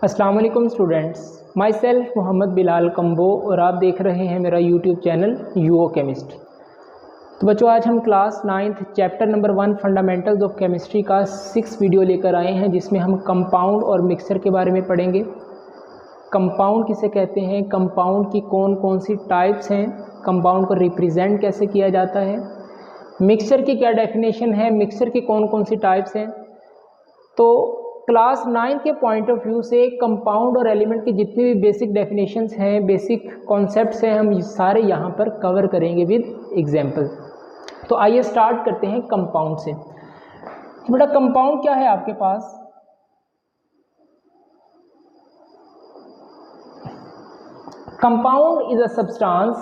अस्सलाम वालेकुम students, myself Mohammad Bilal Kambo और आप देख रहे हैं मेरा यूट्यूब चैनल यूओ केमिस्ट। तो बच्चों, आज हम class 9th chapter number 1 fundamentals of chemistry का 6 वीडियो लेकर आए हैं, जिसमें हम कंपाउंड और मिक्सचर के बारे में पढ़ेंगे। कंपाउंड किसे कहते हैं, कंपाउंड की कौन कौन सी टाइप्स हैं, कंपाउंड को रिप्रेजेंट कैसे किया जाता है, मिक्सचर की क्या डेफिनेशन है, मिक्सचर की कौन कौन सी टाइप्स हैं। तो क्लास 9 के पॉइंट ऑफ व्यू से कंपाउंड और एलिमेंट की जितनी भी बेसिक डेफिनेशंस हैं, बेसिक कॉन्सेप्ट्स हैं, हम सारे यहाँ पर कवर करेंगे विद एग्जांपल। तो आइए स्टार्ट करते हैं कंपाउंड से। तो बेटा, कंपाउंड क्या है आपके पास? Compound is a substance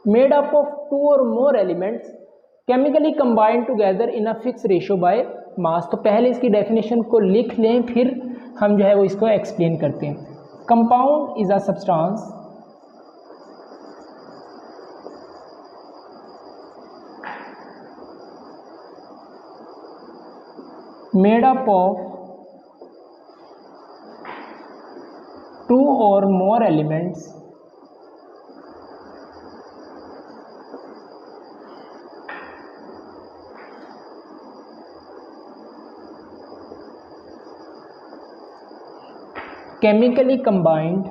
made up of 2 or more elements chemically combined together in a fix ratio by mass. तो पहले इसकी डेफिनेशन को लिख लें, फिर हम जो है वो इसको एक्सप्लेन करते हैं। Compound is a substance made up of 2 or more elements chemically combined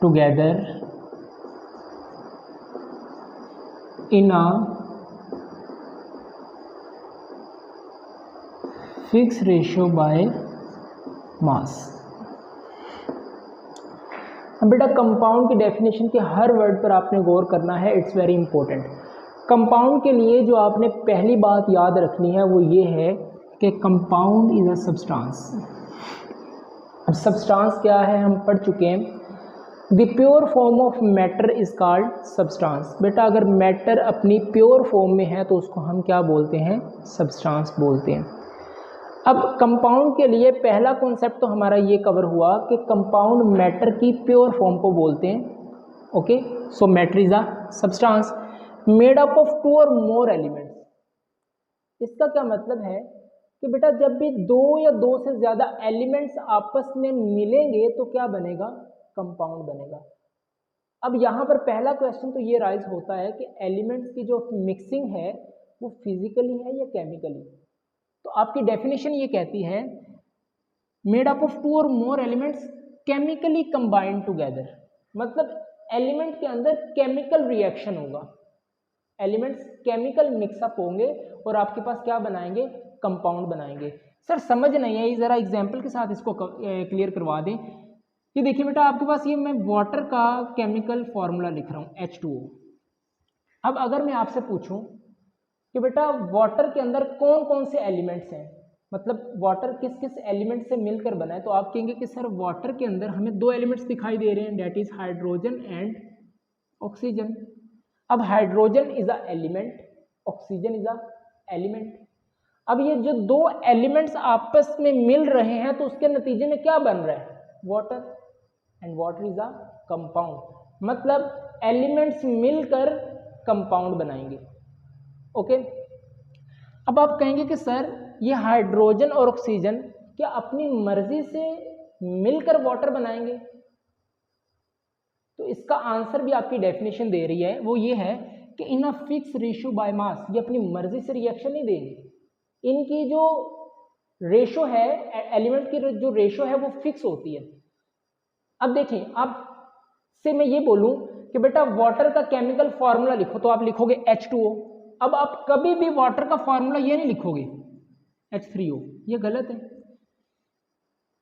together in a fixed ratio by mass। अब बेटा, कंपाउंड की डेफिनेशन के हर वर्ड पर आपने गौर करना है, इट्स वेरी इंपॉर्टेंट। कंपाउंड के लिए जो आपने पहली बात याद रखनी है वो ये है कि कंपाउंड इज अ सब्सटेंस। अब सब्सटेंस क्या है हम पढ़ चुके हैं। The pure form of matter is called substance. बेटा, अगर मैटर अपनी प्योर फॉर्म में है तो उसको हम क्या बोलते हैं? सब्सटेंस बोलते हैं। अब कंपाउंड के लिए पहला कॉन्सेप्ट तो हमारा ये कवर हुआ कि कंपाउंड मैटर की प्योर फॉर्म को बोलते हैं। Okay, so matter is a substance made up of 2 or more elements. इसका क्या मतलब है कि बेटा, जब भी 2 या 2 से ज़्यादा एलिमेंट्स आपस में मिलेंगे तो क्या बनेगा? कंपाउंड बनेगा। अब यहाँ पर पहला क्वेश्चन तो ये राइज होता है कि एलिमेंट्स की जो मिक्सिंग है वो फिजिकली है या केमिकली। तो आपकी डेफिनेशन ये कहती है made up of 2 or more elements chemically combined together. मतलब एलिमेंट के अंदर केमिकल रिएक्शन होगा, एलिमेंट्स केमिकल मिक्सअप होंगे और आपके पास क्या बनाएंगे? कंपाउंड बनाएंगे। सर समझ नहीं आई, ज़रा एग्जाम्पल के साथ इसको क्लियर करवा दें। ये देखिए बेटा, आपके पास ये मैं वाटर का केमिकल फॉर्मूला लिख रहा हूँ H2O। अब अगर मैं आपसे पूछूं कि बेटा वाटर के अंदर कौन कौन से एलिमेंट्स हैं, मतलब वाटर किस किस एलिमेंट से मिलकर बना है, तो आप कहेंगे कि सर वाटर के अंदर हमें 2 एलिमेंट्स दिखाई दे रहे हैं, that is hydrogen and oxygen. अब hydrogen is a element, oxygen is a element. अब ये जो 2 एलिमेंट्स आपस में मिल रहे हैं तो उसके नतीजे में क्या बन रहा है? Water, and water is a compound. मतलब एलिमेंट्स मिलकर कंपाउंड बनाएंगे। ओके, अब आप कहेंगे कि सर ये हाइड्रोजन और ऑक्सीजन क्या अपनी मर्जी से मिलकर वाटर बनाएंगे? तो इसका आंसर भी आपकी डेफिनेशन दे रही है, वो ये है कि in a fix ratio by mass. ये अपनी मर्जी से रिएक्शन नहीं देंगे, इनकी जो रेशो है, एलिमेंट की जो रेशो है वो फिक्स होती है। अब देखिए, आप से मैं ये बोलूं कि बेटा वाटर का केमिकल फॉर्मूला लिखो, तो आप लिखोगे H2O। अब आप कभी भी वाटर का फॉर्मूला ये नहीं लिखोगे H3O, ये गलत है।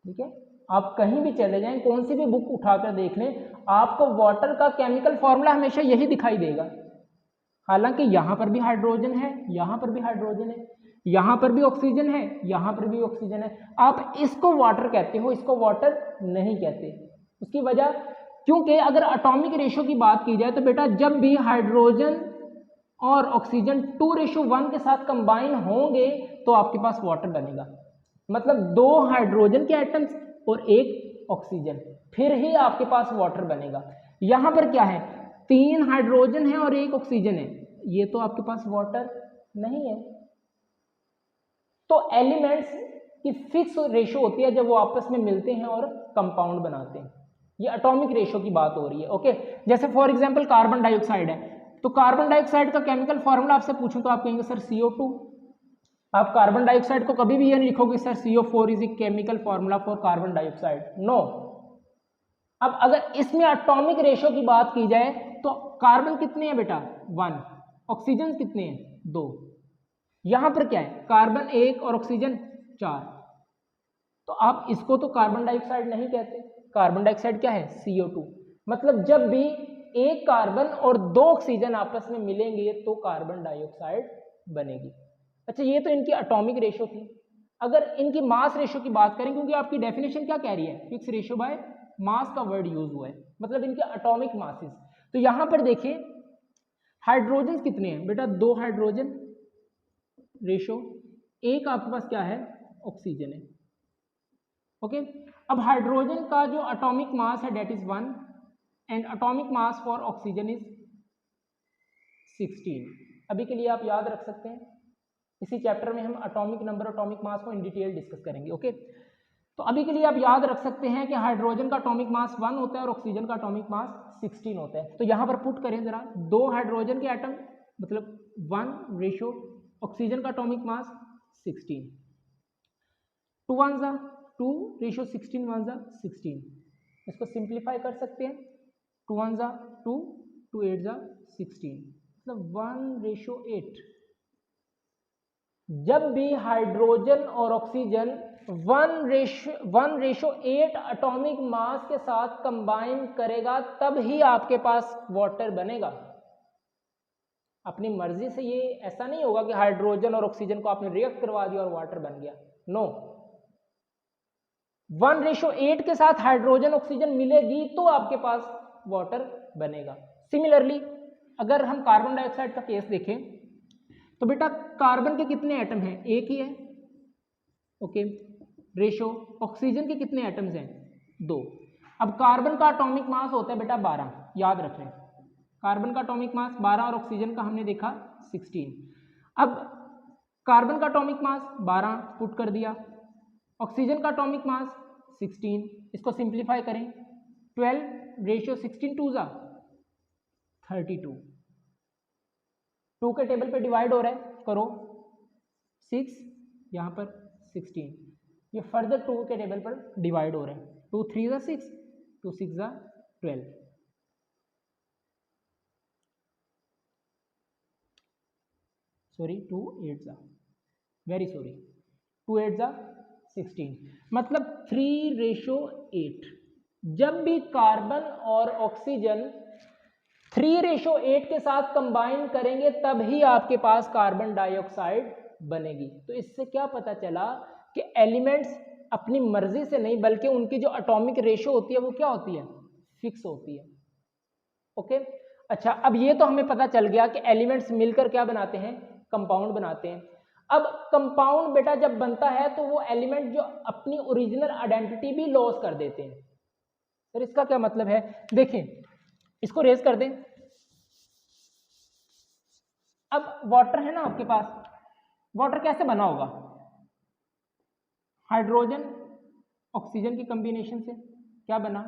ठीक है, आप कहीं भी चले जाएं, कौन सी भी बुक उठाकर देख लें, आपको वाटर का केमिकल फॉर्मूला हमेशा यही दिखाई देगा। हालांकि यहां पर भी हाइड्रोजन है, यहां पर भी हाइड्रोजन है, यहां पर भी ऑक्सीजन है, यहां पर भी ऑक्सीजन है। आप इसको वाटर कहते हो, इसको वाटर नहीं कहते। उसकी वजह, क्योंकि अगर एटॉमिक रेशो की बात की जाए तो बेटा जब भी हाइड्रोजन और ऑक्सीजन 2:1 के साथ कंबाइन होंगे तो आपके पास वाटर बनेगा। मतलब 2 हाइड्रोजन के एटम्स और 1 ऑक्सीजन, फिर ही आपके पास वाटर बनेगा। यहां पर क्या है, 3 हाइड्रोजन है और 1 ऑक्सीजन है, ये तो आपके पास वाटर नहीं है। तो एलिमेंट्स की फिक्स रेशो होती है जब वो आपस में मिलते हैं और कंपाउंड बनाते हैं। ये एटॉमिक रेशो की बात हो रही है। ओके, जैसे फॉर एग्जांपल कार्बन डाइऑक्साइड है, तो कार्बन डाइऑक्साइड का केमिकल फॉर्मूला आपसे पूछूं तो आप कहेंगे सर CO2। आप कार्बन डाइऑक्साइड को कभी भी ये नहीं लिखोगे sir CO4 is a chemical formula for carbon dioxide, no. अब अगर इसमें एटॉमिक रेशो की बात की जाए तो कार्बन कितने हैं बेटा 1, ऑक्सीजन कितने हैं 2, यहां पर क्या है कार्बन 1 और ऑक्सीजन 4। तो आप इसको तो कार्बन डाइऑक्साइड नहीं कहते, कार्बन डाइऑक्साइड क्या है CO2। मतलब जब भी एक कार्बन और 2 ऑक्सीजन आपस में मिलेंगे तो कार्बन डाइऑक्साइड बनेगी। अच्छा, ये तो इनकी एटॉमिक रेशो थी। अगर इनकी मास रेशो की बात करें, क्योंकि आपकी डेफिनेशन क्या कह रही है, फिक्स रेशो बाय मास का वर्ड यूज हुआ है, मतलब इनके एटॉमिक मासेस। तो यहां पर देखिए हाइड्रोजन कितने हैं बेटा 2 हाइड्रोजन रेशो, एक आपके पास क्या है ऑक्सीजन है। ओके, अब हाइड्रोजन का जो एटॉमिक मास है that is 1 and atomic mass for oxygen is 16। अभी के लिए आप याद रख सकते हैं, इसी चैप्टर में हम एटॉमिक नंबर एटॉमिक मास को इन डिटेल डिस्कस करेंगे। ओके, तो अभी के लिए आप याद रख सकते हैं कि हाइड्रोजन का एटॉमिक मास 1 होता है और ऑक्सीजन का एटॉमिक मास 16 होता है। तो यहां पर पुट करें जरा, 2 हाइड्रोजन के एटम मतलब 1 रेशो ऑक्सीजन का एटॉमिक मास 16, 2 1 जा 2 रेशो 16 1 जा 16। इसको सिंप्लीफाई कर सकते हैं, 2 1 जा 2 2 8 जा 16, मतलब 1:8। जब भी हाइड्रोजन और ऑक्सीजन 1:8 एटॉमिक मास के साथ कंबाइन करेगा तब ही आपके पास वाटर बनेगा। अपनी मर्जी से ये ऐसा नहीं होगा कि हाइड्रोजन और ऑक्सीजन को आपने रिएक्ट करवा दिया और वाटर बन गया, नो। 1:8 के साथ हाइड्रोजन ऑक्सीजन मिलेगी तो आपके पास वाटर बनेगा। सिमिलरली अगर हम कार्बन डाइऑक्साइड का केस देखें तो बेटा कार्बन के कितने एटम हैं, एक ही है। ओके, रेशो ऑक्सीजन के कितने एटम्स हैं 2। अब कार्बन का एटॉमिक मास होता है बेटा 12, याद रख लें कार्बन का एटॉमिक मास 12 और ऑक्सीजन का हमने देखा 16। अब कार्बन का एटॉमिक मास 12 पुट कर दिया, ऑक्सीजन का एटॉमिक मास 16, इसको सिंप्लीफाई करें 12 रेशियो 16 2 जा 32, 2 के टेबल पे डिवाइड हो रहा है, करो 6 यहाँ पर 16, ये फर्दर 2 के टेबल पर डिवाइड हो रहा है, 2 3 जा 6 2 6 जा 12, सॉरी 2 8 जा, वेरी सॉरी 2 8 जा 16, मतलब 3:8। जब भी कार्बन और ऑक्सीजन 3:8 के साथ कंबाइन करेंगे तब ही आपके पास कार्बन डाइऑक्साइड बनेगी। तो इससे क्या पता चला कि एलिमेंट्स अपनी मर्जी से नहीं बल्कि उनकी जो एटॉमिक रेशो होती है वो क्या होती है, फिक्स होती है। ओके, अच्छा, अब ये तो हमें पता चल गया कि एलिमेंट्स मिलकर क्या बनाते हैं, कंपाउंड बनाते हैं। अब कंपाउंड बेटा जब बनता है तो वो एलिमेंट जो अपनी ओरिजिनल आइडेंटिटी भी लॉस कर देते हैं। फिर इसका क्या मतलब है, देखें इसको रेज कर दें। अब वाटर है ना आपके पास, वाटर कैसे बना होगा, हाइड्रोजन ऑक्सीजन की कॉम्बिनेशन से क्या बना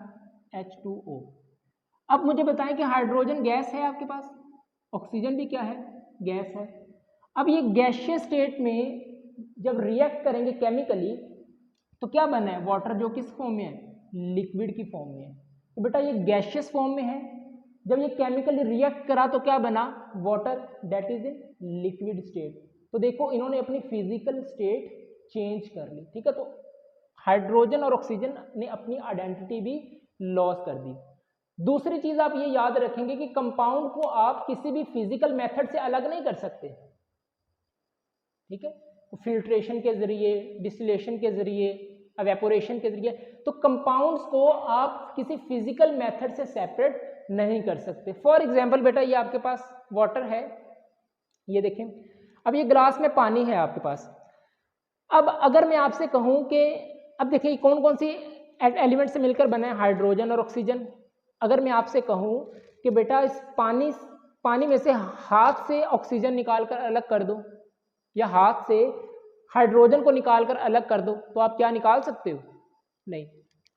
H2O। अब मुझे बताएं कि हाइड्रोजन गैस है आपके पास, ऑक्सीजन भी क्या है, गैस है। अब ये गैसियस स्टेट में जब रिएक्ट करेंगे केमिकली तो क्या बना है, वाटर जो किस फॉर्म में है, लिक्विड की फॉर्म में है। तो बेटा ये गैसियस फॉर्म में है, जब ये केमिकली रिएक्ट करा तो क्या बना, water that is in liquid state. तो देखो इन्होंने अपनी फिजिकल स्टेट चेंज कर ली, ठीक है। तो हाइड्रोजन और ऑक्सीजन ने अपनी आइडेंटिटी भी लॉस कर दी। दूसरी चीज आप ये याद रखेंगे कि कंपाउंड को आप किसी भी फिजिकल मेथड से अलग नहीं कर सकते, ठीक है। तो फिल्ट्रेशन के जरिए, डिस्टिलेशन के जरिए, एवेपोरेशन के जरिए, तो कंपाउंड्स को आप किसी फिजिकल मेथड से सेपरेट नहीं कर सकते। फॉर एग्जाम्पल बेटा ये आपके पास वाटर है, ये देखें, अब ये ग्लास में पानी है आपके पास। अब अगर मैं आपसे कहूं कि अब देखिए कौन कौन सी एलिमेंट से मिलकर बने हैं, हाइड्रोजन और ऑक्सीजन। अगर मैं आपसे कहूं कि बेटा इस पानी में से हाथ से ऑक्सीजन निकाल कर अलग कर दो या हाथ से हाइड्रोजन को निकालकर अलग कर दो तो आप क्या निकाल सकते हो? नहीं।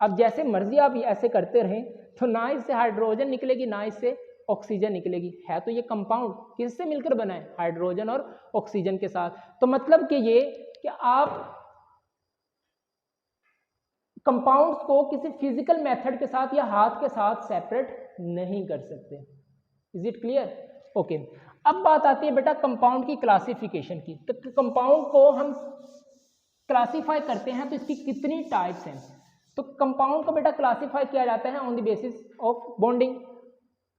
अब जैसे मर्जी आप ऐसे करते रहें तो ना इससे हाइड्रोजन निकलेगी ना इससे ऑक्सीजन निकलेगी। है तो ये कंपाउंड किससे मिलकर बना है? हाइड्रोजन और ऑक्सीजन के साथ। तो मतलब कि ये कि आप कंपाउंड्स को किसी फिजिकल मेथड के साथ या हाथ के साथ सेपरेट नहीं कर सकते। Is it clear? ओके। अब बात आती है बेटा कंपाउंड की क्लासिफिकेशन की। तो कंपाउंड को हम क्लासिफाई करते हैं तो इसकी कितनी टाइप्स हैं? तो कंपाउंड को बेटा क्लासिफाई किया जाता है on the basis of bonding.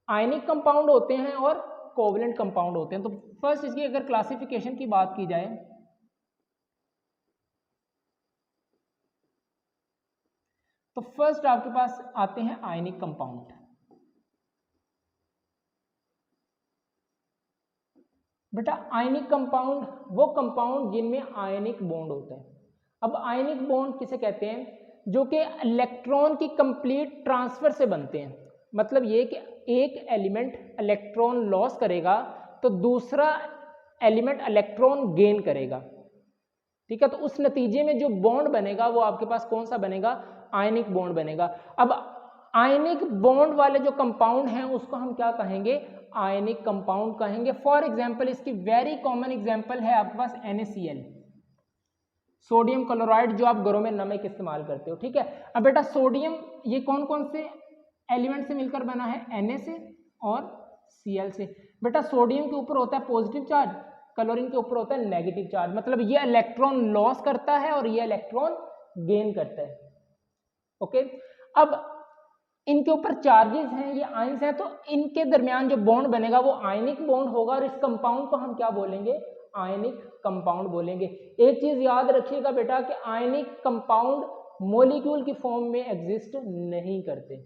Ionic compound होते हैं और कोवलेंट कंपाउंड होते हैं। तो फर्स्ट इसकी अगर क्लासिफिकेशन की बात की जाए तो फर्स्ट आपके पास आते हैं आयनिक कंपाउंड। बेटा आयनिक कंपाउंड वो कंपाउंड जिनमें आयनिक बॉन्ड होता है। अब आयनिक बॉन्ड किसे कहते हैं? जो कि इलेक्ट्रॉन की कंप्लीट ट्रांसफर से बनते हैं। मतलब ये कि एक एलिमेंट इलेक्ट्रॉन लॉस करेगा तो दूसरा एलिमेंट इलेक्ट्रॉन गेन करेगा। ठीक है, तो उस नतीजे में जो बॉन्ड बनेगा वो आपके पास कौन सा बनेगा? आयनिक बॉन्ड बनेगा। अब आयनिक बॉन्ड वाले जो कंपाउंड हैं उसको हम क्या कहेंगे? आयनिक कंपाउंड कहेंगे। फॉर एग्जांपल इसकी वेरी कॉमन एग्जांपल है आपके पास NaCl, सोडियम क्लोराइड, जो आप घरों में नमक इस्तेमाल करते हो। ठीक है, अब बेटा सोडियम ये कौन कौन से एलिमेंट से मिलकर बना है? Na से और Cl से। बेटा सोडियम के ऊपर होता है पॉजिटिव चार्ज, क्लोरीन के ऊपर होता है नेगेटिव चार्ज। मतलब ये इलेक्ट्रॉन लॉस करता है और ये इलेक्ट्रॉन गेन करता है। ओके, अब इनके ऊपर चार्जेस हैं, ये आयंस हैं, तो इनके दरमियान जो बॉन्ड बनेगा वो आयनिक बॉन्ड होगा और इस कंपाउंड को हम क्या बोलेंगे? आयनिक कंपाउंड बोलेंगे। एक चीज याद रखिएगा बेटा कि आयनिक कंपाउंड मॉलिक्यूल की फॉर्म में एग्जिस्ट नहीं करते।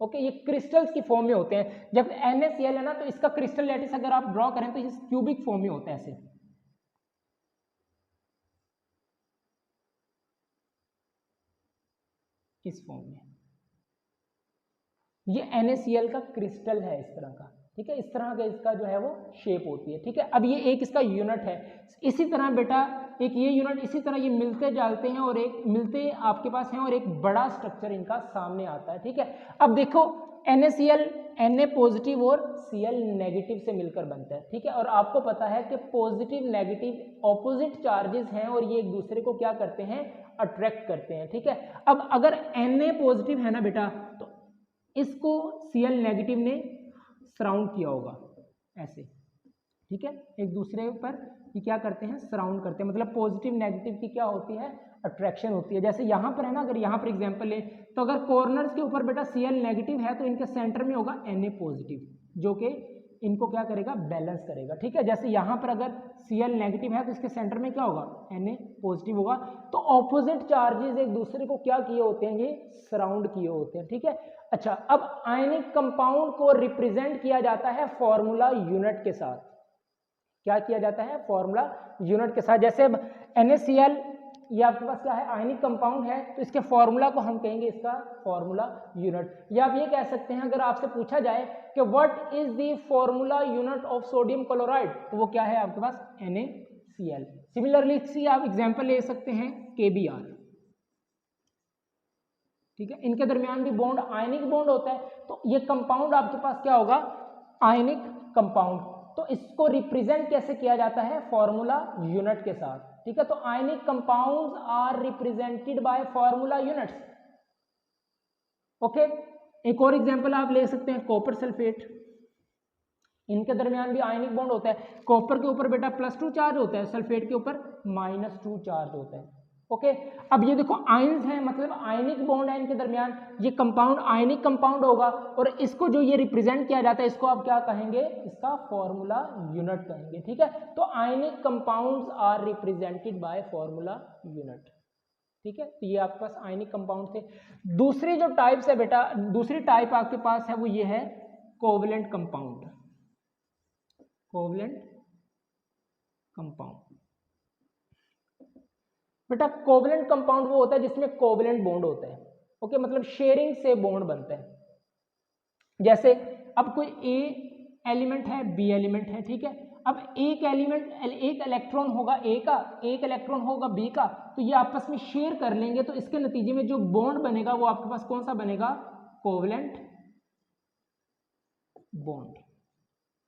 ओके, ये क्रिस्टल्स की फॉर्म में होते हैं। जब NaCl है ना तो इसका क्रिस्टल लैटिस अगर आप ड्रॉ करें तो इस क्यूबिक फॉर्म में होता है ऐसे। इस फॉर्म में ये NaCl का क्रिस्टल है इस तरह का। ठीक है, इस तरह का इसका जो है वो शेप होती है। ठीक है, अब ये एक इसका यूनिट है। इसी तरह बेटा एक ये यूनिट इसी तरह ये मिलते जालते हैं और एक मिलते आपके पास हैं और एक बड़ा स्ट्रक्चर इनका सामने आता है। ठीक है, अब देखो NaCl Na पॉजिटिव और Cl नेगेटिव से मिलकर बनता है। ठीक है, और आपको पता है कि पॉजिटिव नेगेटिव ऑपोजिट चार्जेस हैं और ये एक दूसरे को क्या करते हैं? अट्रैक्ट करते हैं। ठीक है, अब अगर Na पॉजिटिव है ना बेटा तो इसको Cl नेगेटिव ने सराउंड किया होगा ऐसे। ठीक है, एक दूसरे पर ये क्या करते हैं? सराउंड करते हैं। मतलब पॉजिटिव नेगेटिव की क्या होती है? अट्रैक्शन होती है। जैसे यहाँ पर है ना, अगर यहाँ पर एग्जांपल ले तो अगर कॉर्नर्स के ऊपर बेटा Cl नेगेटिव है तो इनके सेंटर में होगा Na पॉजिटिव, जो कि इनको क्या करेगा? बैलेंस करेगा। ठीक है, जैसे यहाँ पर अगर Cl नेगेटिव है तो इसके सेंटर में क्या होगा? Na पॉजिटिव होगा। तो ऑपोजिट चार्जेस एक दूसरे को क्या किए होते हैं? ये सराउंड किए होते हैं। ठीक है, अच्छा, अब आयनिक कंपाउंड को रिप्रेजेंट किया जाता है फॉर्मूला यूनिट के साथ। क्या किया जाता है? फॉर्मूला यूनिट के साथ। जैसे अब NaCl ये आपके पास क्या है? आयनिक कंपाउंड है, तो इसके फॉर्मूला को हम कहेंगे इसका फॉर्मूला यूनिट। या आप ये कह सकते हैं अगर आपसे पूछा जाए कि what is the formula unit of sodium chloride, तो वो क्या है आपके पास? NaCl। सिमिलरली इसी आप एग्जांपल ले सकते हैं KBr। ठीक है, इनके दरमियान भी बॉन्ड आयनिक बॉन्ड होता है, तो ये कंपाउंड आपके पास क्या होगा? Ionic compound. तो इसको रिप्रेजेंट कैसे किया जाता है? फॉर्मूला यूनिट के साथ। ठीक है, तो ionic compounds are represented by formula units. Okay, एक और एग्जांपल आप ले सकते हैं कॉपर सल्फेट। इनके दरमियान भी आयनिक बॉन्ड होता है। कॉपर के ऊपर बेटा +2 चार्ज होता है, सल्फेट के ऊपर -2 चार्ज होता है। ओके, अब ये देखो आयंस है, मतलब आयनिक बॉन्ड है इनके दरमियान। ये कंपाउंड आयनिक कंपाउंड होगा और इसको जो ये रिप्रेजेंट किया जाता है इसको आप क्या कहेंगे? इसका फॉर्मूला यूनिट कहेंगे। ठीक है, तो ionic compounds are represented by formula unit. ठीक है, तो ये आपके पास आयनिक कंपाउंड थे। दूसरी जो टाइप्स है बेटा, दूसरी टाइप आपके पास है वो ये है कोवलेंट कंपाउंड। कोवलेंट कंपाउंड बेटा, कोवलेंट कंपाउंड वो होता है जिसमें कोवलेंट बॉन्ड होता है। ओके, मतलब शेयरिंग से बॉन्ड बनता है। जैसे अब कोई A एलिमेंट है, B एलिमेंट है। ठीक है, अब एक एलिमेंट, एक इलेक्ट्रॉन होगा ए का, एक इलेक्ट्रॉन होगा बी का, तो ये आपस में शेयर कर लेंगे, तो इसके नतीजे में जो बॉन्ड बनेगा वो आपके पास कौन सा बनेगा, कोवलेंट बॉन्ड।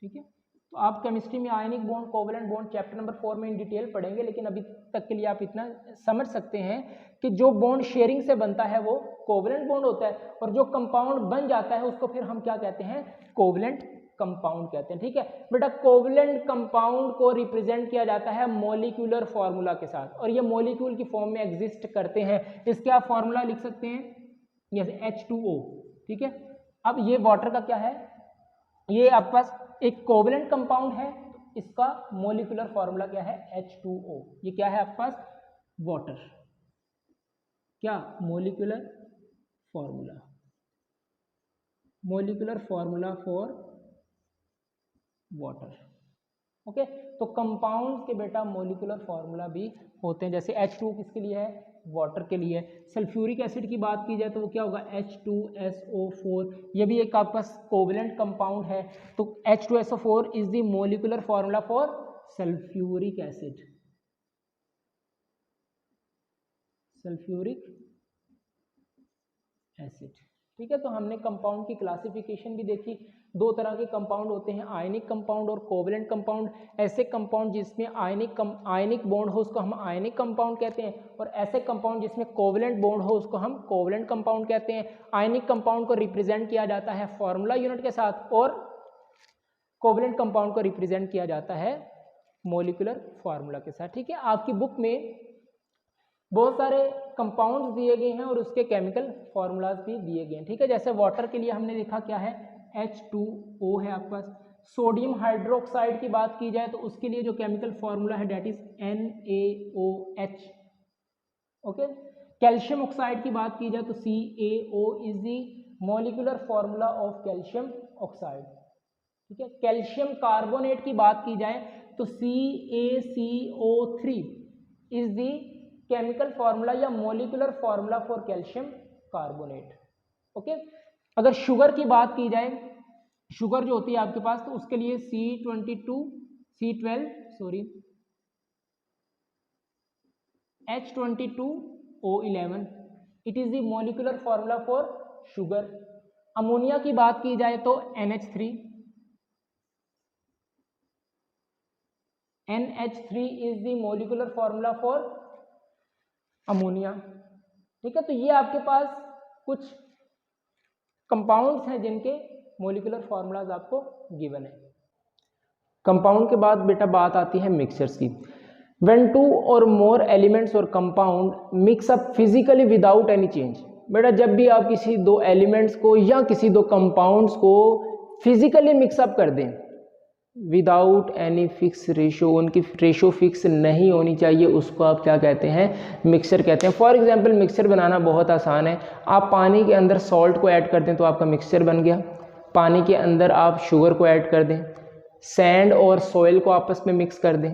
ठीक है, तो आप केमिस्ट्री में ionic bond, covalent bond chapter number 4 में इन डिटेल पढ़ेंगे, लेकिन अभी तक के लिए आप इतना समझ सकते हैं कि जो बॉन्ड शेयरिंग से बनता है वो कोवलेंट बॉन्ड होता है, और जो कंपाउंड बन जाता है उसको फिर हम क्या कहते हैं, कोवलेंट कंपाउंड कहते हैं। ठीक है बेटा, कोवलेंट कंपाउंड को रिप्रेजेंट किया जाता है मॉलिक्यूलर फॉर्मूला के साथ, और ये मॉलिक्यूल की फॉर्म में एग्जिस्ट करते हैं। इसके आप फॉर्मूला लिख सकते हैं जैसे H2O। ठीक है, अब ये वाटर का क्या है, ये आपके पास एक कोवलेंट कंपाउंड है, तो इसका मॉलिक्यूलर फॉर्मूला क्या है, H2O। ये क्या है आपके पास, वाटर। क्या molecular formula, molecular formula for water. Okay, तो कंपाउंड्स के बेटा मॉलिक्यूलर फॉर्मूला भी होते हैं, जैसे H2 किसके लिए है, वाटर के लिए। सल्फ्यूरिक एसिड की बात की जाए तो वो क्या होगा, H2SO4, ये भी एक आपका कोवलेंट कंपाउंड है। तो H2SO4 is the molecular formula for sulphuric acid, sulphuric acid. ठीक है, तो हमने कंपाउंड की क्लासिफिकेशन भी देखी। दो तरह के कंपाउंड होते हैं, आयनिक कंपाउंड और कोवलेंट कंपाउंड। ऐसे कंपाउंड जिसमें आयनिक बॉन्ड हो उसको हम आयनिक कंपाउंड कहते हैं, और ऐसे कंपाउंड जिसमें कोवलेंट बॉन्ड हो उसको हम कोवलेंट कंपाउंड कहते हैं। आयनिक कंपाउंड को रिप्रेजेंट किया जाता है फॉर्मूला यूनिट के साथ, और कोवलेंट कंपाउंड को रिप्रेजेंट किया जाता है मॉलिक्यूलर फॉर्मूला के साथ। ठीक है, आपकी बुक में बहुत सारे कंपाउंड्स दिए गए हैं और उसके केमिकल फॉर्मूलाज भी दिए गए हैं। ठीक है, जैसे वाटर के लिए हमने लिखा क्या है, H2O है आपके पास। सोडियम हाइड्रोक्साइड की बात की जाए तो उसके लिए जो केमिकल फॉर्मूला है that is NaOH। Okay, calcium oxide की बात की जाए तो CaO is the molecular formula of calcium oxide. ठीक है, कैल्शियम कार्बोनेट की बात की जाए तो CaCO3 is the chemical formula या molecular formula for calcium carbonate. Okay, अगर शुगर की बात की जाए, शुगर जो होती है आपके पास, तो उसके लिए H22O11 it is the molecular formula for sugar. Ammonia की बात की जाए तो NH3 is the molecular formula for ammonia. ठीक है, तो ये आपके पास कुछ कंपाउंड्स हैं जिनके मॉलिक्यूलर फॉर्मूलाज आपको गिवन है। कंपाउंड के बाद बेटा बात आती है मिक्सचर्स की। व्हेन टू और मोर एलिमेंट्स और compound mix up physically without any change. बेटा जब भी आप किसी दो एलिमेंट्स को या किसी दो कंपाउंड्स को फिजिकली मिक्सअप कर दें विदाउट एनी फिक्स रेशो, उनकी रेशो फिक्स नहीं होनी चाहिए, उसको आप क्या कहते हैं, मिक्सचर कहते हैं। फॉर एग्जांपल मिक्सचर बनाना बहुत आसान है। आप पानी के अंदर सॉल्ट को ऐड कर दें तो आपका मिक्सचर बन गया। पानी के अंदर आप शुगर को ऐड कर दें, सैंड और सॉइल को आपस में मिक्स कर दें,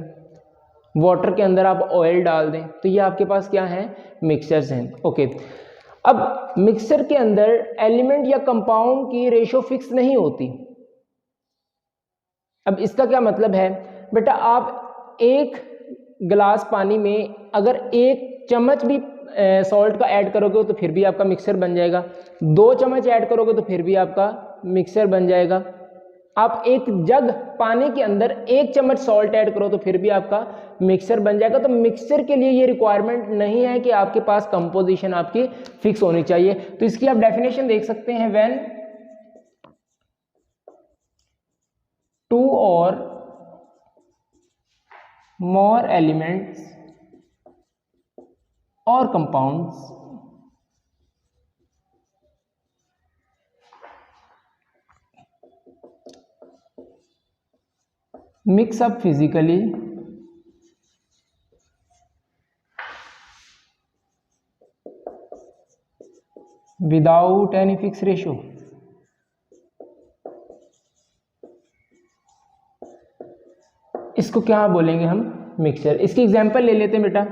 वाटर के अंदर आप ऑयल डाल दें, तो ये आपके पास क्या है, मिक्सचर्स हैं। ओके, अब मिक्सचर के अंदर एलिमेंट या कंपाउंड की रेशो फिक्स नहीं होती। अब इसका क्या मतलब है बेटा, आप एक गिलास पानी में अगर एक चम्मच भी सॉल्ट का ऐड करोगे तो फिर भी आपका मिक्सचर बन जाएगा, 2 चम्मच ऐड करोगे तो फिर भी आपका मिक्सचर बन जाएगा। आप एक जग पानी के अंदर 1 चम्मच सॉल्ट ऐड करो तो फिर भी आपका मिक्सचर बन जाएगा। तो मिक्सचर के लिए ये रिक्वायरमेंट नहीं है कि आपके पास कंपोजिशन आपकी फिक्स होनी चाहिए। तो इसकी आप डेफिनेशन देख सकते हैं, when 2 or more elements or compounds mix up physically without any fixed ratio, इसको क्या बोलेंगे हम, मिक्सचर। इसकी एग्जांपल ले लेते हैं बेटा।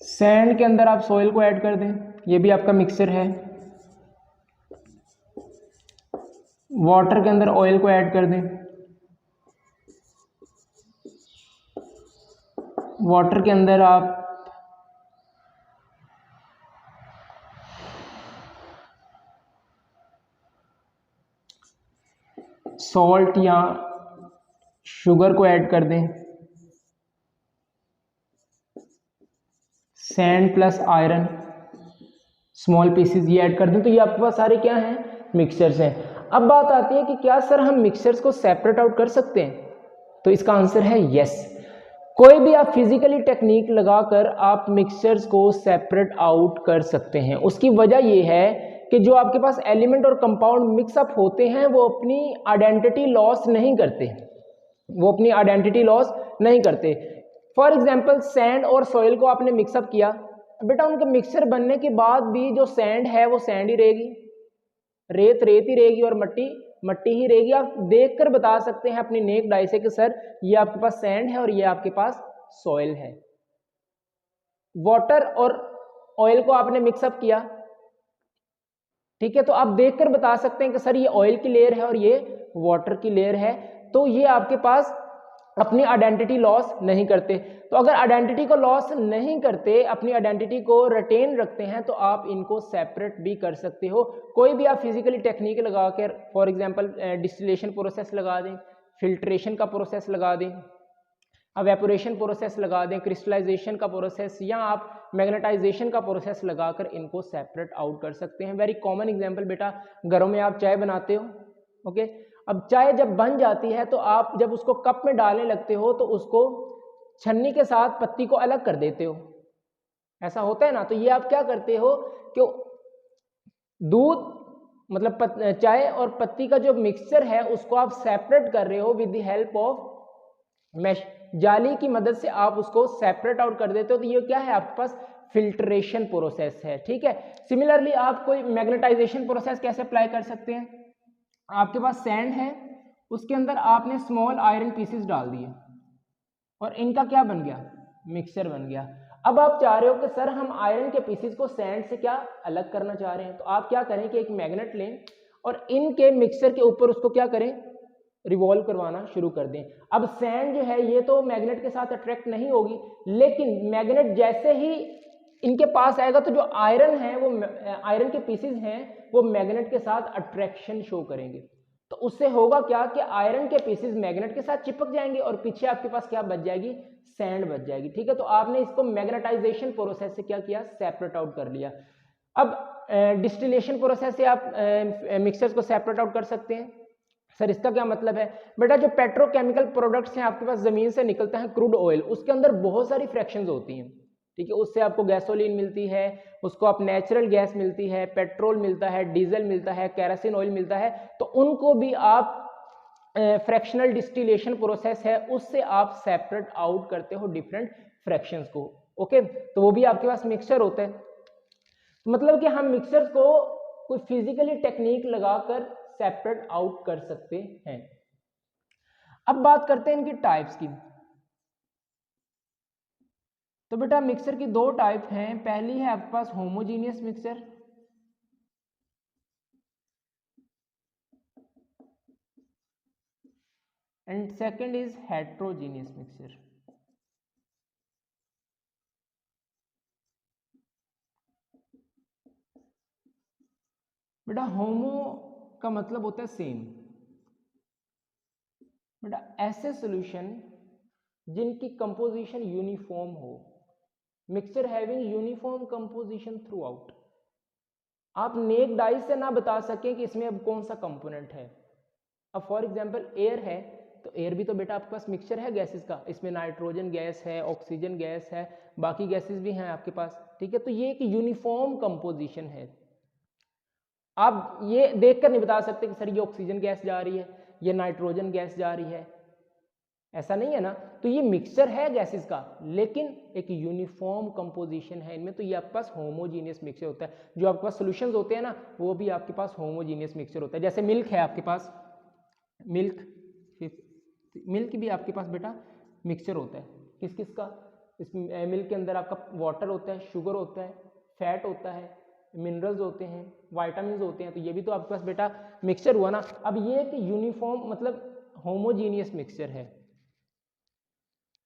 सैंड के अंदर आप सॉइल को ऐड कर दें, ये भी आपका मिक्सचर है। वाटर के अंदर ऑयल को ऐड कर दें, वाटर के अंदर आप सॉल्ट या शुगर को ऐड कर दें, sand plus iron small pieces ये ऐड कर दें, तो ये आपके पास सारे क्या हैं, मिक्सचर्स हैं। अब बात आती है कि क्या सर हम मिक्सचर्स को सेपरेट आउट कर सकते हैं, तो इसका आंसर है यस। कोई भी आप फिजिकली टेक्निक लगाकर आप मिक्सचर्स को सेपरेट आउट कर सकते हैं। उसकी वजह ये है कि जो आपके पास एलिमेंट और कंपाउंड मिक्सअप होते हैं वो अपनी आइडेंटिटी लॉस नहीं करते, वो अपनी आइडेंटिटी लॉस नहीं करते। फॉर एग्जाम्पल सैंड और सॉइल को आपने मिक्सअप किया, बेटा उनके मिक्सचर बनने के बाद भी जो सैंड है वो सैंड ही रहेगी, रेत रेत ही रहेगी और मट्टी मट्टी ही रहेगी। आप देखकर बता सकते हैं अपनी नेक्ड आई से कि सर ये आपके पास सैंड है और ये आपके पास सॉइल है। वाटर और ऑयल को आपने मिक्सअप किया, ठीक है, तो आप देखकर बता सकते हैं कि सर ये ऑयल की लेयर है और ये वाटर की लेयर है, तो ये आपके पास अपनी आइडेंटिटी लॉस नहीं करते। तो अगर आइडेंटिटी को लॉस नहीं करते, अपनी आइडेंटिटी को रिटेन रखते हैं, तो आप इनको सेपरेट भी कर सकते हो। कोई भी आप फिजिकली टेक्निक लगा कर, फॉर एग्जांपल डिस्टिलेशन प्रोसेस लगा दें, फिल्ट्रेशन का प्रोसेस लगा दें, एवेपोरेशन प्रोसेस लगा दें, क्रिस्टलाइजेशन का प्रोसेस, या आप मैग्नेटाइजेशन का प्रोसेस लगाकर इनको सेपरेट आउट कर सकते हैं। वेरी कॉमन एग्जांपल, बेटा घरों में आप चाय बनाते हो, ओके, अब चाय जब बन जाती है तो आप जब उसको कप में डालने लगते हो तो उसको छन्नी के साथ पत्ती को अलग कर देते हो, ऐसा होता है ना। तो ये आप क्या करते हो कि दूध मतलब चाय और पत्ती का जो मिक्सचर है उसको आप सेपरेट कर रहे हो with the help of mesh, जाली की मदद से आप उसको सेपरेट आउट कर देते हो। तो ये क्या है, आपके पास फिल्ट्रेशन प्रोसेस है, ठीक है। सिमिलरली आप कोई मैग्नेटाइजेशन प्रोसेस कैसे अप्लाई कर सकते हैं, आपके पास सैंड है, उसके अंदर आपने स्मॉल आयरन पीसेस डाल दिए और इनका क्या बन गया, मिक्सचर बन गया। अब आप चाह रहे हो कि सर हम आयरन के पीसेस को सैंड से क्या अलग करना चाह रहे हैं, तो आप क्या करें कि एक मैग्नेट लें और इनके मिक्सचर के ऊपर उसको क्या करें, रिवॉल्व करवाना शुरू कर दें। अब सैंड जो है ये तो मैग्नेट के साथ अट्रैक्ट नहीं होगी, लेकिन मैग्नेट जैसे ही इनके पास आएगा तो जो आयरन है वो आयरन के पीसेस हैं वो मैग्नेट के साथ अट्रैक्शन शो करेंगे। तो उससे होगा क्या कि आयरन के पीसेस मैग्नेट के साथ चिपक जाएंगे और पीछे आपके पास क्या बच जाएगी, सैंड बच जाएगी, ठीक है। तो आपने इसको मैग्नेटाइजेशन प्रोसेस से क्या किया, सेपरेट आउट कर लिया। अब डिस्टिलेशन प्रोसेस से आप मिक्सचर्स को सेपरेट आउट कर सकते हैं। सर इसका क्या मतलब है, बेटा जो पेट्रोकेमिकल प्रोडक्ट्स हैं आपके पास जमीन से निकलता है क्रूड ऑयल, उसके अंदर बहुत सारी फ्रैक्शंस होती हैं, ठीक है, उससे आपको गैसोलीन मिलती है, उसको आप नेचुरल गैस मिलती है, पेट्रोल मिलता है, डीजल मिलता है, केरोसिन ऑयल मिलता है, तो उनको भी आप फ्रैक्शनल डिस्टिलेशन प्रोसेस है उससे आप सेपरेट आउट करते हो डिफरेंट फ्रैक्शंस को, ओके। तो वो भी आपके पास मिक्सचर होता है, मतलब कि हम मिक्सचर्स को कोई फिजिकली टेक्निक लगाकर सेपरेट आउट कर सकते हैं। अब बात करते हैं इनकी टाइप्स की। तो बेटा मिक्सचर की दो टाइप हैं, पहली है आपके पास homogeneous mixture and second is heterogeneous mixture. बेटा होमो का मतलब होता है सेम, बेटा ऐसे सॉल्यूशन जिनकी कंपोजिशन यूनिफॉर्म हो, mixture having uniform composition through out. आप नेक डाई से ना बता सकें कि इसमें अब कौन सा कंपोनेंट है। अब फॉर एग्जांपल एयर है, तो एयर भी तो बेटा आपके पास मिक्सचर है गैसेस का, इसमें नाइट्रोजन गैस है, ऑक्सीजन गैस है, बाकी गैसेस भी हैं आपके पास, ठीक है। तो ये एक यूनिफॉर्म कंपोजिशन है। आप ये देखकर नहीं बता सकते कि सर ये ऑक्सीजन गैस जा रही है, ये नाइट्रोजन गैस जा रही है, ऐसा नहीं है ना। तो ये मिक्सचर है गैसेस का, लेकिन एक यूनिफॉर्म कंपोजिशन है इनमें, तो ये आपके पास होमोजीनियस मिक्सचर होता है। जो आपके पास सॉल्यूशंस होते हैं ना वो भी आपके पास होमोजीनियस मिक्सचर होता है। जैसे मिल्क है आपके पास, मिल्क भी आपके पास बेटा मिक्सचर होता है, किस किस का, इस मिल्क के अंदर आपका वाटर होता है, शुगर होता है, फैट होता है, मिनरल्स होते हैं, वाइटामिन होते हैं, तो ये भी तो आपके पास बेटा मिक्सचर हुआ ना। अब ये एक यूनिफॉर्म मतलब होमोजीनियस मिक्सचर है,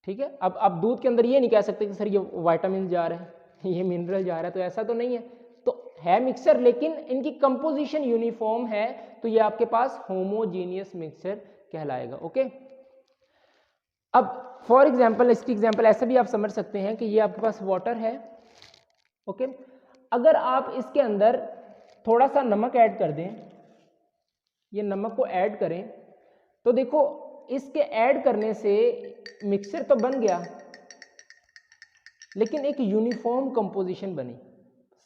ठीक है। अब दूध के अंदर ये नहीं कह सकते कि सर ये वाइटामिन जा रहा है ये मिनरल जा रहा है, तो ऐसा तो नहीं है, तो है मिक्सचर लेकिन इनकी कंपोजिशन यूनिफॉर्म है, तो ये आपके पास होमोजीनियस मिक्सचर कहलाएगा। ओके, अब फॉर एग्जांपल इसकी एग्जांपल ऐसे भी आप समझ सकते हैं कि ये आपके पास वाटर है। ओके, अगर आप इसके अंदर थोड़ा सा नमक ऐड कर दें, ये नमक को ऐड करें, तो देखो इसके ऐड करने से मिक्सचर तो बन गया लेकिन एक यूनिफॉर्म कंपोजिशन बनी,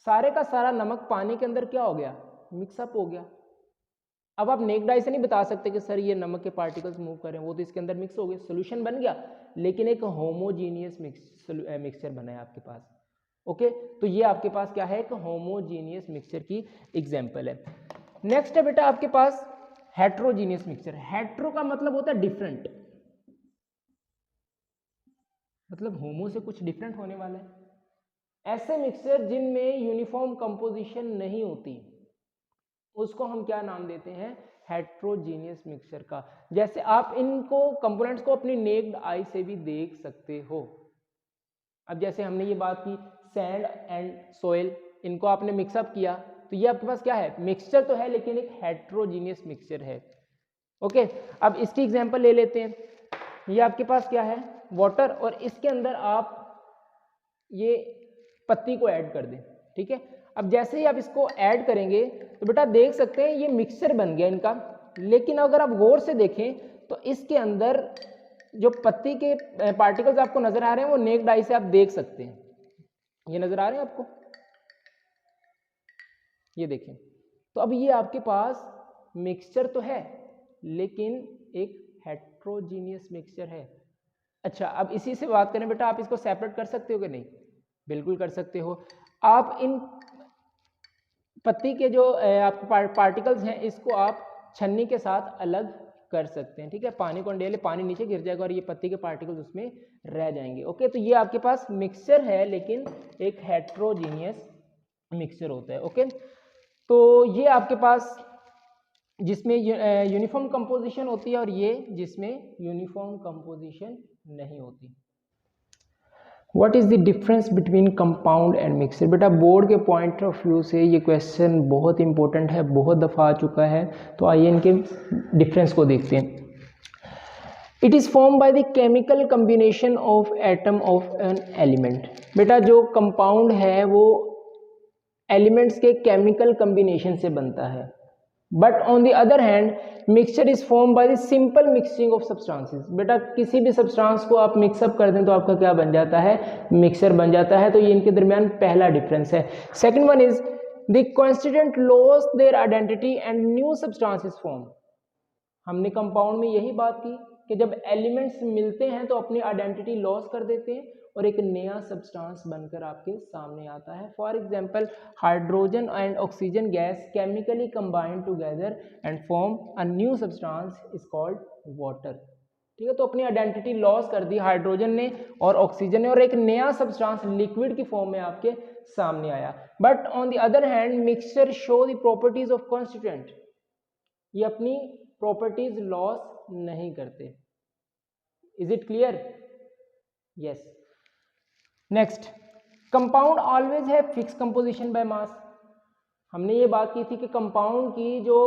सारे का सारा नमक पानी के अंदर क्या हो गया, मिक्सअप हो गया। अब आप नेक्ड आई से नहीं बता सकते कि सर ये नमक के पार्टिकल्स मूव कर रहे हैं, वो तो इसके अंदर मिक्स हो गए, सोल्यूशन बन गया लेकिन एक होमोजीनियस मिक्सचर बना है आपके पास। ओके, तो ये आपके पास क्या है, एक होमोजीनियस मिक्सचर की एग्जांपल है। नेक्स्ट है बेटा आपके पास हेट्रोजीनियस मिक्सचर। हेट्रो का मतलब होता है डिफरेंट, मतलब होमो से कुछ डिफरेंट होने वाला है। ऐसे मिक्सचर जिनमें यूनिफॉर्म कंपोजिशन नहीं होती उसको हम क्या नाम देते हैं, हेट्रोजीनियस मिक्सचर का। जैसे आप इनको कंपोनेंट्स को अपनी नेक्ड आई से भी देख सकते हो। अब जैसे हमने ये बात की सैंड एंड सोइल, इनको आपने मिक्सअप किया तो ये आपके पास क्या है, मिक्सचर तो है लेकिन एक हेट्रोजीनियस मिक्सचर है। ओके, अब इसकी एग्जांपल ले लेते हैं। ये आपके पास क्या है, वाटर, और इसके अंदर आप ये पत्ती को ऐड कर दें, ठीक है। अब जैसे ही आप इसको ऐड करेंगे तो बेटा देख सकते हैं ये मिक्सचर बन गया इनका, लेकिन अगर आप गौर से देखें तो इसके अंदर जो पत्ती के पार्टिकल्स आपको नजर आ रहे हैं वो नेक्ड आई से आप देख सकते हैं, ये नजर आ रहे हैं आपको, ये देखें। तो अब ये आपके पास मिक्सचर तो है लेकिन एक हेट्रोजीनियस मिक्सचर है। अच्छा, अब इसी से बात करें बेटा, आप इसको सेपरेट कर सकते हो कि नहीं, बिल्कुल कर सकते हो। आप इन पत्ती के जो आपके पार्टिकल्स हैं इसको आप छन्नी के साथ अलग कर सकते हैं, ठीक है। पानी को डेले, पानी नीचे गिर जाएगा और ये पत्ती के पार्टिकल्स उसमें रह जाएंगे। ओके, तो ये आपके पास मिक्सचर है लेकिन एक हेट्रोजीनियस मिक्सचर होता है। ओके, तो ये आपके पास जिसमें यूनिफॉर्म कंपोजिशन होती है और ये जिसमें यूनिफॉर्म कंपोजिशन नहीं होती। What is the difference between compound and mixture. बेटा बोर्ड के पॉइंट ऑफ व्यू से ये क्वेश्चन बहुत इंपॉर्टेंट है, बहुत दफ़ा आ चुका है, तो आइए इनके डिफरेंस को देखते हैं। It is form by the chemical combination of atom of an element. बेटा जो कंपाउंड है वो एलिमेंट्स के केमिकल कम्बिनेशन से बनता है, but on the other hand mixture is form by the simple mixing of substances. बेटा किसी भी सब्सटेंस को आप मिक्सअप कर दें तो आपका क्या बन जाता है, मिक्सचर बन जाता है। तो ये इनके दरमियान पहला डिफरेंस है। Second one is the constituent lost their identity and new substances form. हमने कंपाउंड में यही बात की कि जब एलिमेंट्स मिलते हैं तो अपनी आइडेंटिटी लॉस कर देते हैं और एक नया सब्सटेंस बनकर आपके सामने आता है। For example hydrogen and oxygen gas chemically combine together and form a new substance is called water, ठीक है। तो अपनी आइडेंटिटी लॉस कर दी हाइड्रोजन ने और ऑक्सीजन ने और एक नया सब्सटेंस लिक्विड की फॉर्म में आपके सामने आया। But on the other hand mixture show the properties of constituent, ये अपनी प्रॉपर्टीज लॉस नहीं करते। Is it clear? Yes. Next, compound always है फिक्स कंपोजिशन बाय मास। हमने ये बात की थी कि कंपाउंड की जो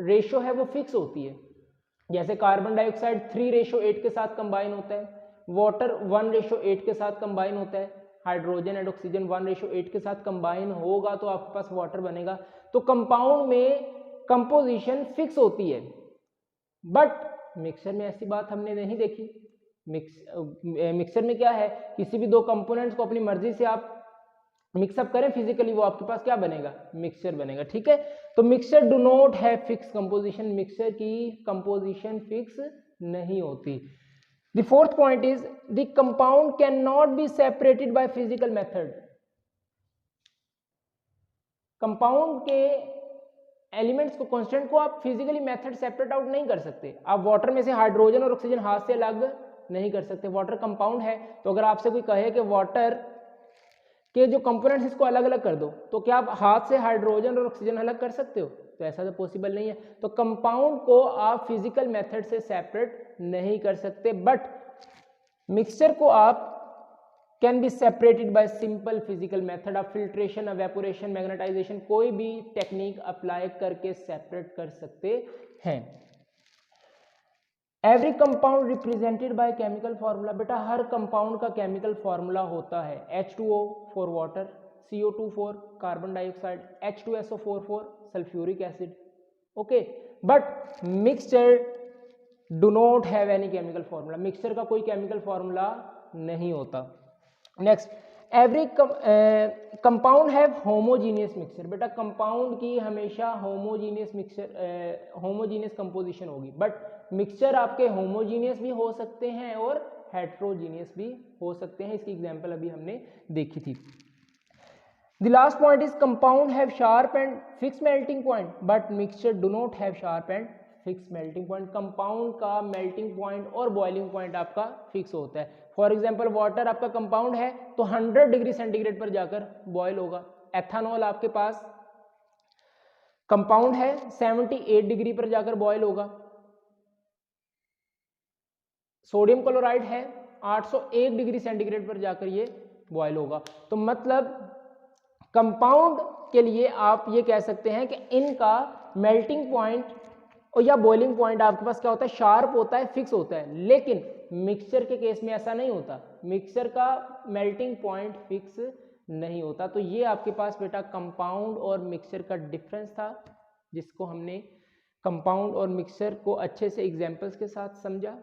रेशो है वो फिक्स होती है। जैसे कार्बन डाइऑक्साइड 3:8 के साथ कंबाइन होता है, वाटर 1:8 के साथ कंबाइन होता है, हाइड्रोजन एंड ऑक्सीजन 1:8 के साथ कंबाइन होगा तो आपके पास वाटर बनेगा। तो कंपाउंड में कंपोजिशन फिक्स होती है, बट मिक्सचर में ऐसी बात हमने नहीं देखी। मिक्सचर में क्या है, किसी भी दो कंपोनेंट्स को अपनी मर्जी से आप मिक्सअप करें फिजिकली, वो आपके पास क्या बनेगा, मिक्सचर बनेगा, ठीक है। तो मिक्सचर डू नॉट है फिक्स कंपोजिशन, मिक्सचर की कंपोजिशन फिक्स नहीं होती। The fourth point is the compound can not be separated by physical method. Compound के एलिमेंट्स को, कांस्टेंट को आप फिजिकली मेथड सेपरेट आउट नहीं कर सकते। आप वाटर में से हाइड्रोजन और ऑक्सीजन हाथ से अलग नहीं कर सकते। वाटर कंपाउंड है, तो अगर आपसे कोई कहे कि वाटर कि जो कंपोनेंट्स इसको अलग अलग कर दो, तो क्या आप हाथ से हाइड्रोजन और ऑक्सीजन अलग कर सकते हो? तो ऐसा तो पॉसिबल नहीं है। तो कंपाउंड को आप फिजिकल मेथड से सेपरेट नहीं कर सकते, बट मिक्सचर को आप can be separated by simple physical method. आप फिल्ट्रेशन, एवेपोरेशन, मैग्नेटाइजेशन, कोई भी टेक्निक अप्लाई करके सेपरेट कर सकते हैं। Every compound represented by chemical formula. बेटा हर कंपाउंड का केमिकल फार्मूला होता है H2O for water, CO2 for carbon dioxide, H2SO4 for sulphuric acid. Okay, but mixture do not have any chemical formula. Mixture का कोई chemical formula नहीं होता। Next, every compound have homogeneous mixture. बेटा compound की हमेशा homogeneous mixture, homogeneous composition होगी, but mixture आपके homogeneous भी हो सकते हैं और हेट्रोजीनियस भी हो सकते हैं। इसकी एग्जांपल अभी हमने देखी थी। The last point is compound have sharp and fix melting point, but mixture do not have sharp and fix melting point. Compound का मेल्टिंग पॉइंट और बॉइलिंग पॉइंट आपका फिक्स होता है। फॉर एग्जांपल वाटर आपका कंपाउंड है तो 100 degree centigrade पर जाकर बॉयल होगा। एथेनॉल आपके पास कंपाउंड है, 78 डिग्री पर जाकर बॉयल होगा। सोडियम क्लोराइड है, 801 डिग्री सेंटीग्रेड पर जाकर ये बॉयल होगा। तो मतलब कंपाउंड के लिए आप ये कह सकते हैं कि इनका मेल्टिंग पॉइंट और या बॉइलिंग पॉइंट आपके पास क्या होता है, शार्प होता है, फिक्स होता है। लेकिन मिक्सचर के केस में ऐसा नहीं होता, मिक्सचर का मेल्टिंग पॉइंट फिक्स नहीं होता। तो ये आपके पास बेटा कंपाउंड और मिक्सचर का डिफरेंस था, जिसको हमने कंपाउंड और मिक्सचर को अच्छे से एग्जाम्पल्स के साथ समझा।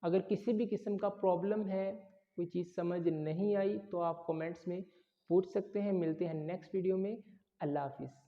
अगर किसी भी किस्म का प्रॉब्लम है, कोई चीज़ समझ नहीं आई, तो आप कमेंट्स में पूछ सकते हैं। मिलते हैं नेक्स्ट वीडियो में। अल्लाह हाफिज़।